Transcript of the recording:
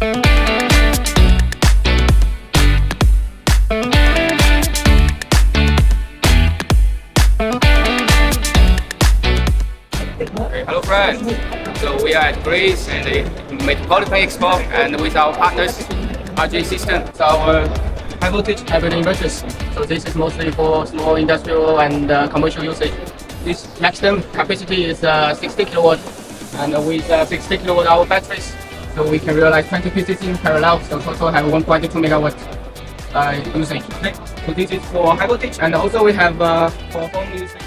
Okay, hello friends. So we are at Greece and the Metropolitan Expo and with our partners RJ System. So our high voltage hybrid inverters. So this is mostly for small industrial and commercial usage. This maximum capacity is 60 kilowatt and with 60 kilowatt hour batteries. So we can realize 20 pieces in parallel. So total have 1.2 megawatt usage. Okay. So this is for high voltage and also we have for home usage.